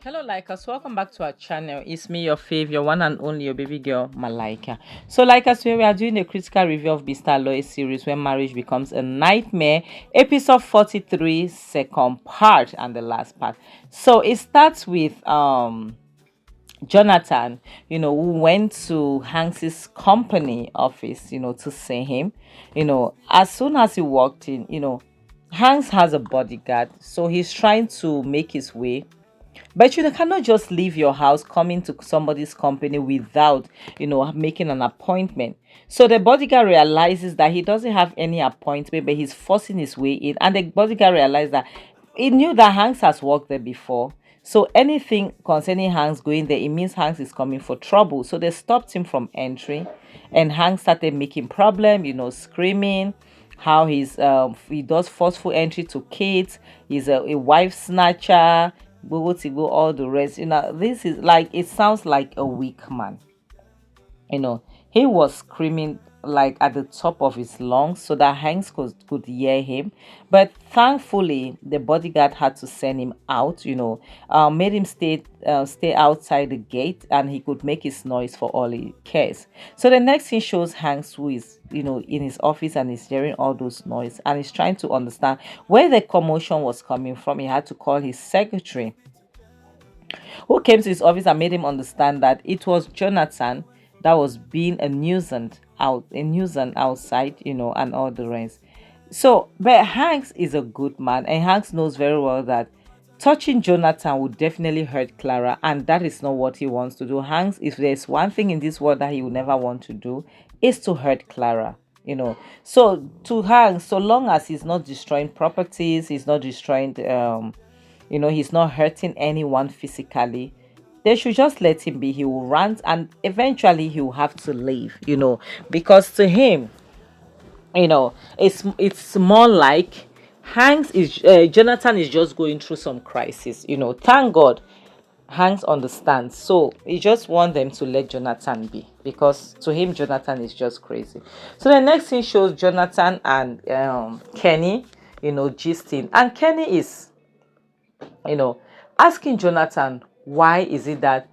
Hello, Likers. Welcome back to our channel. It's me, your fave, one and only, your baby girl, Malika. So, Likers, we are doing a critical review of Mr. Aloy series, When Marriage Becomes a Nightmare, episode 43, second part, and the last part. So, it starts with Jonathan, who went to Hanks's company office, to see him. As soon as he walked in, Hanks has a bodyguard, so he's trying to make his way, but you cannot just leave your house, come into somebody's company without, making an appointment. So the bodyguard realizes that he doesn't have any appointment, but he's forcing his way in. And the bodyguard realized that he knew that Hanks has worked there before. So anything concerning Hanks going there, it means Hanks is coming for trouble. So they stopped him from entering, and Hanks started making problem, screaming how he does forceful entry to kids. He's a wife snatcher, go all the rest. This is like, it sounds like a weak man. He was screaming like at the top of his lungs so that Hanks could hear him. But thankfully, the bodyguard had to send him out, made him stay outside the gate, and he could make his noise for all he cares. So the next thing shows Hanks, who is, in his office, and he's hearing all those noise, and he's trying to understand where the commotion was coming from. He had to call his secretary, who came to his office and made him understand that it was Jonathan that was being a nuisance outside, and all the rest. So, but Hanks is a good man, and Hanks knows very well that touching Jonathan would definitely hurt Clara, and that is not what he wants to do. Hanks, if there's one thing in this world that he would never want to do, is to hurt Clara. So to Hanks, so long as he's not destroying properties, he's not destroying he's not hurting anyone physically, they should just let him be. He will rant, and eventually he will have to leave, because to him, it's more like Hanks is Jonathan is just going through some crisis. Thank God Hanks understands. So he just wants them to let Jonathan be, because to him Jonathan is just crazy. So the next thing shows Jonathan and Kenny, gisting, and Kenny is, asking Jonathan, why is it that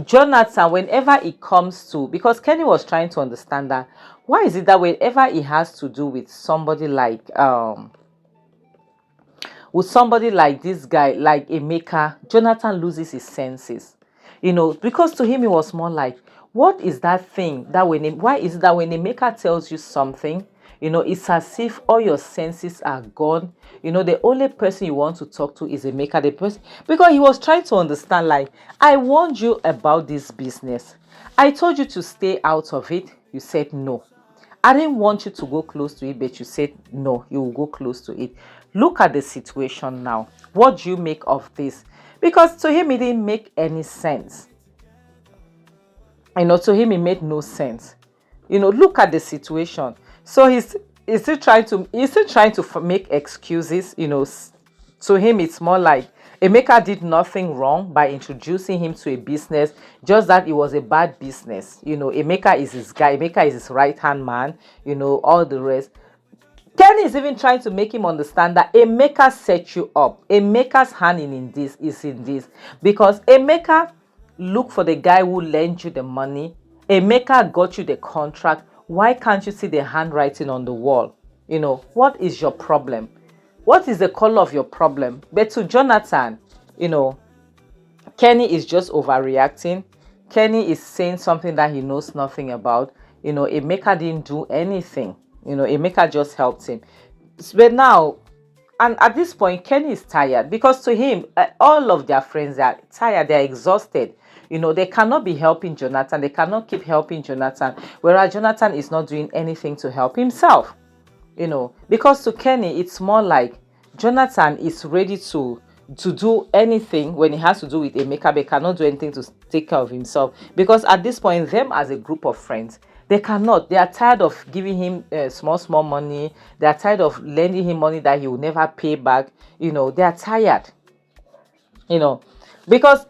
Jonathan, whenever it comes to, because Kenny was trying to understand that, why is it that whenever it has to do with somebody like this guy, like Emeka, Jonathan loses his senses. Because to him it was more like, what is that thing that why is it that when Emeka tells you something, it's as if all your senses are gone. The only person you want to talk to is Emeka, the person, because he was trying to understand, like, I warned you about this business. I told you to stay out of it. You said no. I didn't want you to go close to it, but you said no, you will go close to it. Look at the situation now. What do you make of this? Because to him, it didn't make any sense. To him, it made no sense. Look at the situation. So he's still trying to make excuses. To him, it's more like Emeka did nothing wrong by introducing him to a business, just that it was a bad business. Emeka is his guy. Emeka is his right-hand man, all the rest. Kenny is even trying to make him understand that Emeka set you up. Emeka's hand in this is in this. Because Emeka looked for the guy who lent you the money. Emeka got you the contract. Why can't you see the handwriting on the wall? What is your problem? What is the color of your problem? But to Jonathan, Kenny is just overreacting. Kenny is saying something that he knows nothing about. Emeka didn't do anything. Emeka just helped him. But now, and at this point, Kenny is tired, because to him, all of their friends are tired. They're exhausted. They cannot be helping Jonathan. They cannot keep helping Jonathan, whereas Jonathan is not doing anything to help himself. Because to Kenny, it's more like Jonathan is ready to do anything when it has to do with Emeka, but cannot do anything to take care of himself. Because at this point, them as a group of friends, they cannot. They are tired of giving him small money. They are tired of lending him money that he will never pay back. They are tired. Because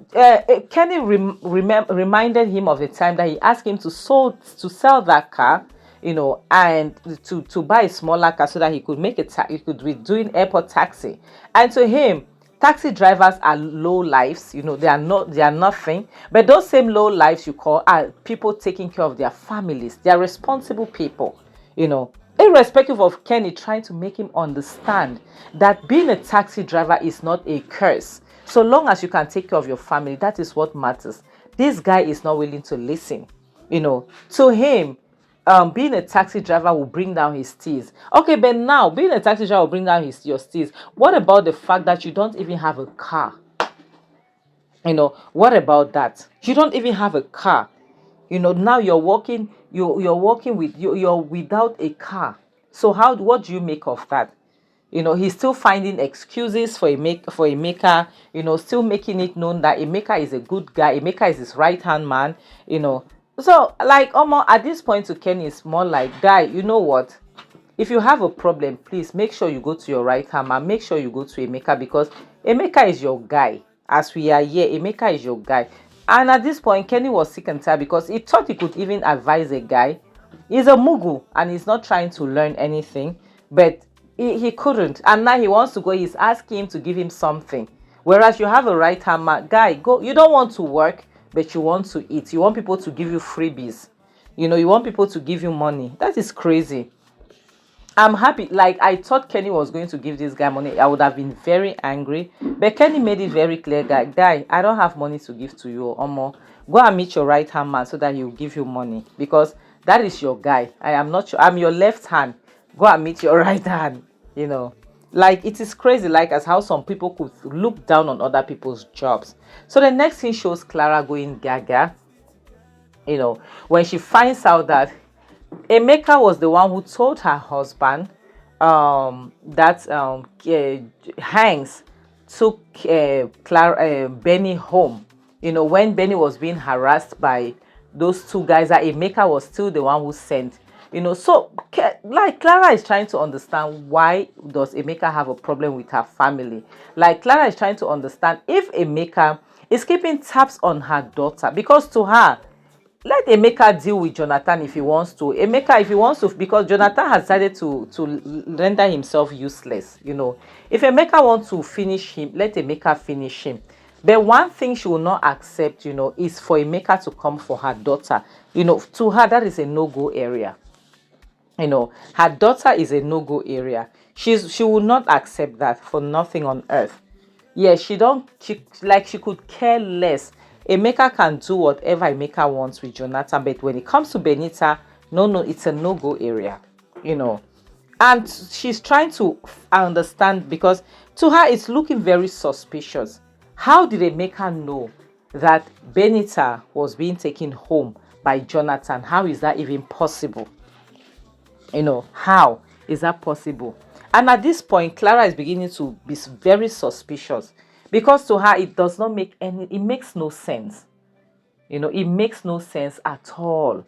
Kenny reminded him of the time that he asked him to sell that car, and to buy a smaller car so that he could make he could be doing airport taxi. And to him, taxi drivers are low lives, they are nothing. But those same low lives you call are people taking care of their families. They are responsible people, irrespective of Kenny trying to make him understand that being a taxi driver is not a curse. So long as you can take care of your family, that is what matters. This guy is not willing to listen. To him, being a taxi driver will bring down his steez. Okay, but now being a taxi driver will bring down your steez. What about the fact that you don't even have a car? What about that? You don't even have a car. Now you're walking. You're walking with you're without a car. So what do you make of that? He's still finding excuses for Emeka, still making it known that Emeka is a good guy. Emeka is his right hand man. So like almost at this point to Kenny, it's more like, guy, you know what? If you have a problem, please make sure you go to your right hand man. Make sure you go to Emeka, because Emeka is your guy. As we are here, Emeka is your guy. And at this point, Kenny was sick and tired because he thought he could even advise a guy. He's a mugu and he's not trying to learn anything, but he couldn't. And now he wants to go. He's asking him to give him something. Whereas you have a right hand man, guy, go. You don't want to work, but you want to eat. You want people to give you freebies. You want people to give you money. That is crazy. I'm happy. Like, I thought Kenny was going to give this guy money. I would have been very angry. But Kenny made it very clear, guy, I don't have money to give to you. Omo, go and meet your right hand man so that he will give you money. Because that is your guy. I am not sure. I'm your left hand. Go and meet your right hand. Like, it is crazy, like, as how some people could look down on other people's jobs. So the next thing shows Clara going gaga. When she finds out that Emeka was the one who told her husband that Hanks took Benny home. When Benny was being harassed by those two guys, that Emeka was still the one who sent. So like Clara is trying to understand, why does Emeka have a problem with her family? Like, Clara is trying to understand if Emeka is keeping tabs on her daughter, because to her, let Emeka deal with Jonathan if he wants to. Emeka, if he wants to, because Jonathan has decided to render himself useless. If Emeka wants to finish him, let Emeka finish him. But one thing she will not accept, is for Emeka to come for her daughter. To her, that is a no-go area. Her daughter is a no-go area. She will not accept that for nothing on earth. Yeah, she could care less. Emeka can do whatever Emeka wants with Jonathan, but when it comes to Benita, no, it's a no-go area. And she's trying to understand, because to her it's looking very suspicious. How did Emeka know that Benita was being taken home by Jonathan? How is that even possible? How is that possible? And at this point, Clara is beginning to be very suspicious, because to her it makes no sense. It makes no sense at all.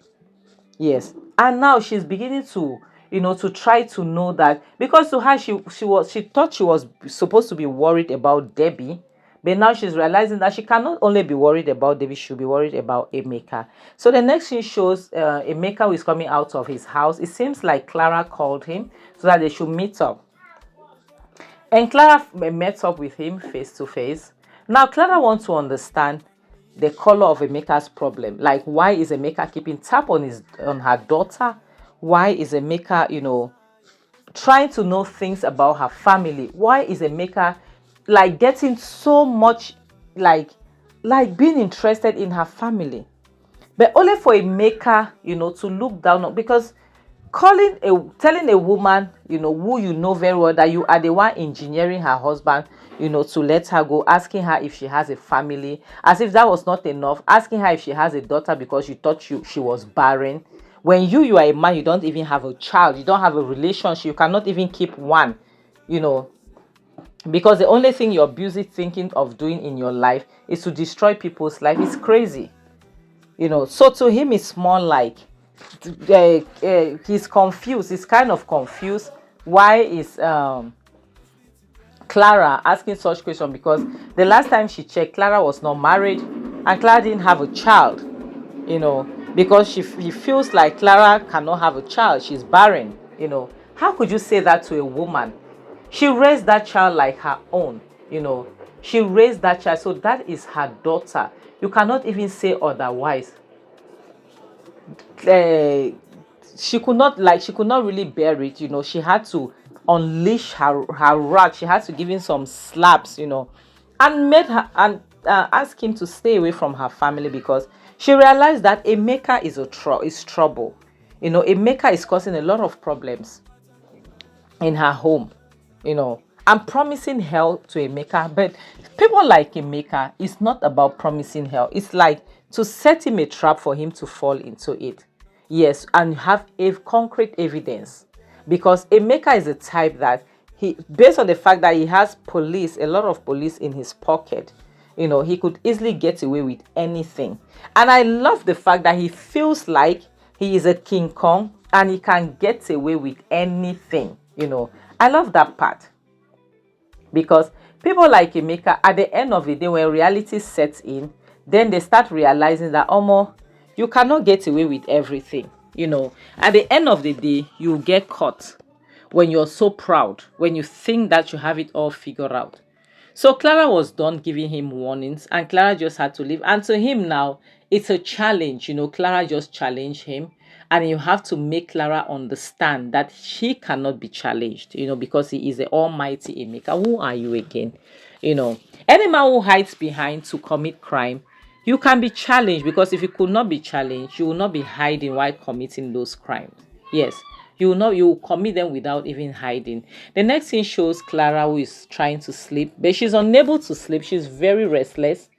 Yes. And now she's beginning to to try to know that, because to her she thought she was supposed to be worried about Debbie. But now she's realizing that she cannot only be worried about Debbie, she'll be worried about Emeka. So the next scene shows Emeka, who is coming out of his house. It seems like Clara called him so that they should meet up. And Clara met up with him face to face. Now Clara wants to understand the color of Emeka's problem. Like, why is Emeka keeping tab on her daughter? Why is Emeka, trying to know things about her family? Why is Emeka like getting so much like being interested in her family? But only for Emeka, to look down on, because telling a woman, who you know very well, that you are the one engineering her husband, to let her go, asking her if she has a family, as if that was not enough, asking her if she has a daughter because you thought she was barren. When you are a man, you don't even have a child, you don't have a relationship, you cannot even keep one, because the only thing you're busy thinking of doing in your life is to destroy people's life. It's crazy. So to him it's more like he's confused. He's kind of confused. Why is Clara asking such question? Because the last time she checked, Clara was not married and Clara didn't have a child. because he feels like Clara cannot have a child. She's barren. How could you say that to a woman? She raised that child like her own. you know she raised that child, so that is her daughter. You cannot even say otherwise. uh, she could not really bear it. She had to unleash her wrath. She had to give him some slaps, and made her and ask him to stay away from her family, because she realized that a maker is trouble. A maker is causing a lot of problems in her home. I'm promising hell to a maker, but people like a maker, it's not about promising hell. It's like to set him a trap for him to fall into it. Yes, and have a concrete evidence, because a maker is a type that based on the fact that he has a lot of police in his pocket, he could easily get away with anything. And I love the fact that he feels like he is a King Kong and he can get away with anything. I love that part, because people like Emeka, at the end of the day, when reality sets in, then they start realizing that, you cannot get away with everything. At the end of the day, you get caught when you're so proud, when you think that you have it all figured out. So Clara was done giving him warnings, and Clara just had to leave. And to him now, it's a challenge. Clara just challenged him, and you have to make Clara understand that she cannot be challenged, because he is the almighty Emeka. Who are you again? Any man who hides behind to commit crime, you can be challenged, because if you could not be challenged, you will not be hiding while committing those crimes. Yes, you will commit them without even hiding. The next scene shows Clara, who is trying to sleep, but she's unable to sleep. She's very restless.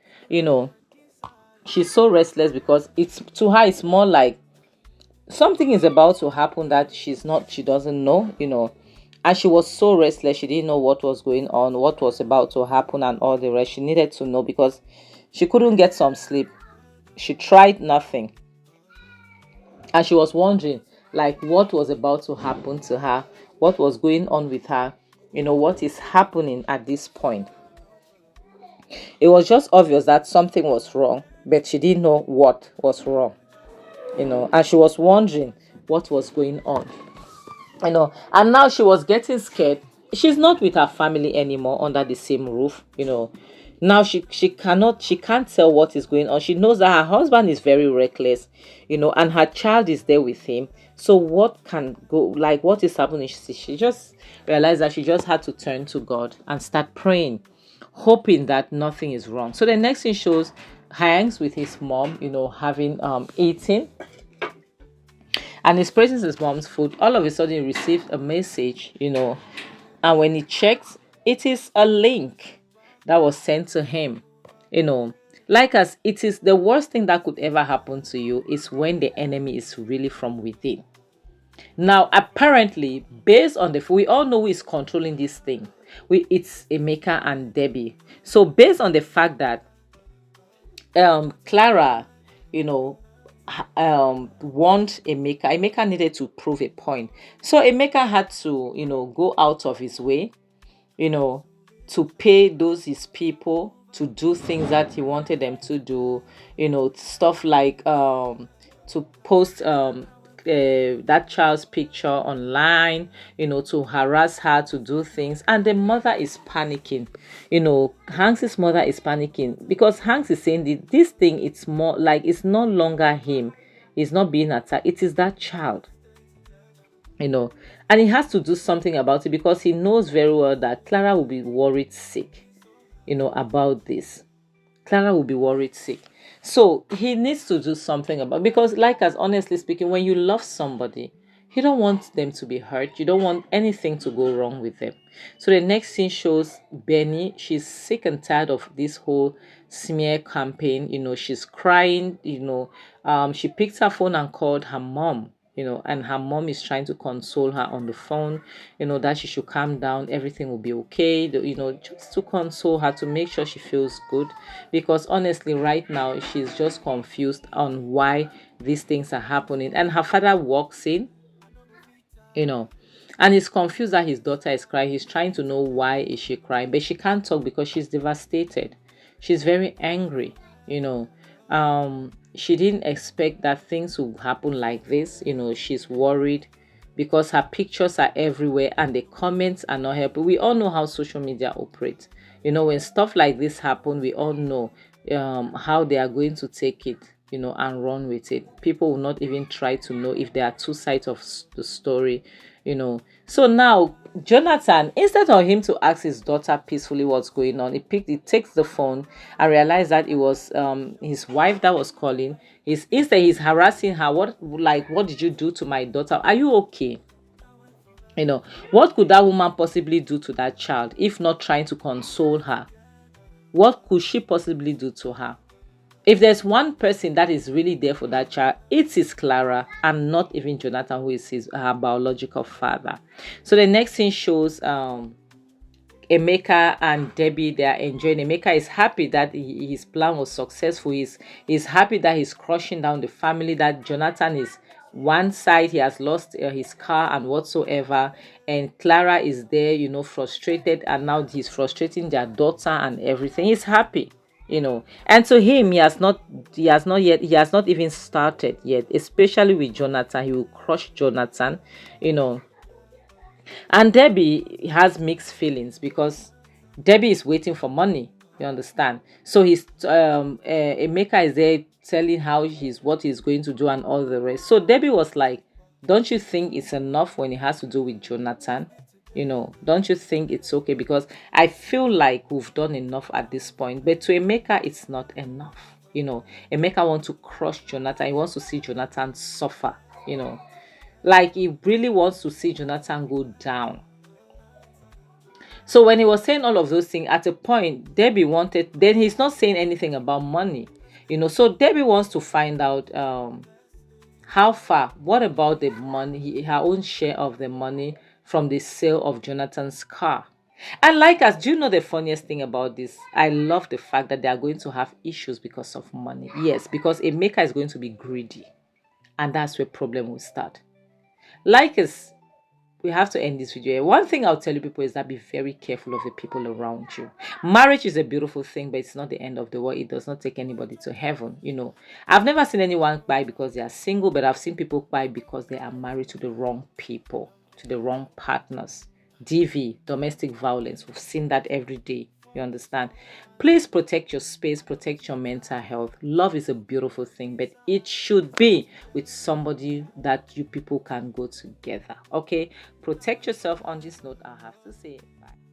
She's so restless because to her it's more like something is about to happen that she doesn't know. And she was so restless. She didn't know what was going on, what was about to happen, and all the rest. She needed to know, because she couldn't get some sleep. She tried nothing, and she was wondering, like, what was about to happen to her, what was going on with her, what is happening at this point. It was just obvious that something was wrong, but she didn't know what was wrong. And she was wondering what was going on. And now she was getting scared. She's not with her family anymore under the same roof. Now she can't tell what is going on. She knows that her husband is very reckless, and her child is there with him. So what can go, like, what is happening? She just realized that she just had to turn to God and start praying, hoping that nothing is wrong. So the next thing shows Hanks with his mom, having eaten, and he's praising his mom's food. All of a sudden he received a message, and when he checked, it is a link that was sent to him. Like, as it is the worst thing that could ever happen to you is when the enemy is really from within. Now, apparently, based on we all know who is controlling this thing. It's Emeka and Debbie. So based on the fact that Clara, warned Emeka needed to prove a point. So Emeka had to, go out of his way, to pay his people to do things that he wanted them to do, stuff like to post that child's picture online, to harass her, to do things. And the mother is panicking. Hanks's mother is panicking, because Hanks is saying this thing, it's more like, it's no longer him. He's not being attacked. It is that child. And he has to do something about it, because he knows very well that Clara will be worried sick, about this. Clara will be worried sick. So he needs to do something about, because, like, as honestly speaking, when you love somebody, you don't want them to be hurt. You don't want anything to go wrong with them. So the next scene shows Benny. She's sick and tired of this whole smear campaign. She's crying. She picked her phone and called her mom. And her mom is trying to console her on the phone, that she should calm down, everything will be okay, just to console her, to make sure she feels good. Because honestly, right now, she's just confused on why these things are happening. And her father walks in, and he's confused that his daughter is crying. He's trying to know why is she crying, but she can't talk because she's devastated. She's very angry. she didn't expect that things would happen like this. She's worried because her pictures are everywhere and the comments are not helping. We all know how social media operates. When stuff like this happen, we all know how they are going to take it, and run with it. People will not even try to know if there are two sides of the story. So now Jonathan, instead of him to ask his daughter peacefully what's going on, he takes the phone and realized that it was his wife that was calling. He's harassing her. What did you do to my daughter? Are you okay? What could that woman possibly do to that child if not trying to console her? What could she possibly do to her? If there's one person that is really there for that child, it is Clara, and not even Jonathan, who is her biological father. So the next thing shows Emeka and Debbie. They are enjoying. Emeka is happy that his plan was successful. He's happy that he's crushing down the family, that Jonathan is one side, he has lost his car and whatsoever, and Clara is there, frustrated, and now he's frustrating their daughter and everything. He's happy. And to him, he has not even started yet, especially with Jonathan. He will crush Jonathan. you know and Debbie has mixed feelings because Debbie is waiting for money. You understand? So Emeka is there telling what he's going to do and all the rest. So Debbie was like, "Don't you think it's enough when it has to do with Jonathan? Don't you think it's okay? Because I feel like we've done enough at this point. But to Emeka, it's not enough. Emeka wants to crush Jonathan. He wants to see Jonathan suffer. Like he really wants to see Jonathan go down. So when he was saying all of those things, at a point, Debbie wanted, then he's not saying anything about money. So Debbie wants to find out how far, what about the money, her own share of the money from the sale of Jonathan's car. And like us, do you know the funniest thing about this? I love the fact that they are going to have issues because of money. Yes, because Emeka is going to be greedy. And that's where problem will start. Like us, we have to end this video. One thing I'll tell you people is that be very careful of the people around you. Marriage is a beautiful thing, but it's not the end of the world. It does not take anybody to heaven. I've never seen anyone cry because they are single, but I've seen people cry because they are married to the wrong people, to the wrong partners. DV, domestic violence. We've seen that every day. You understand? Please protect your space, protect your mental health. Love is a beautiful thing, but it should be with somebody that you people can go together. Okay? Protect yourself. On this note, I have to say bye.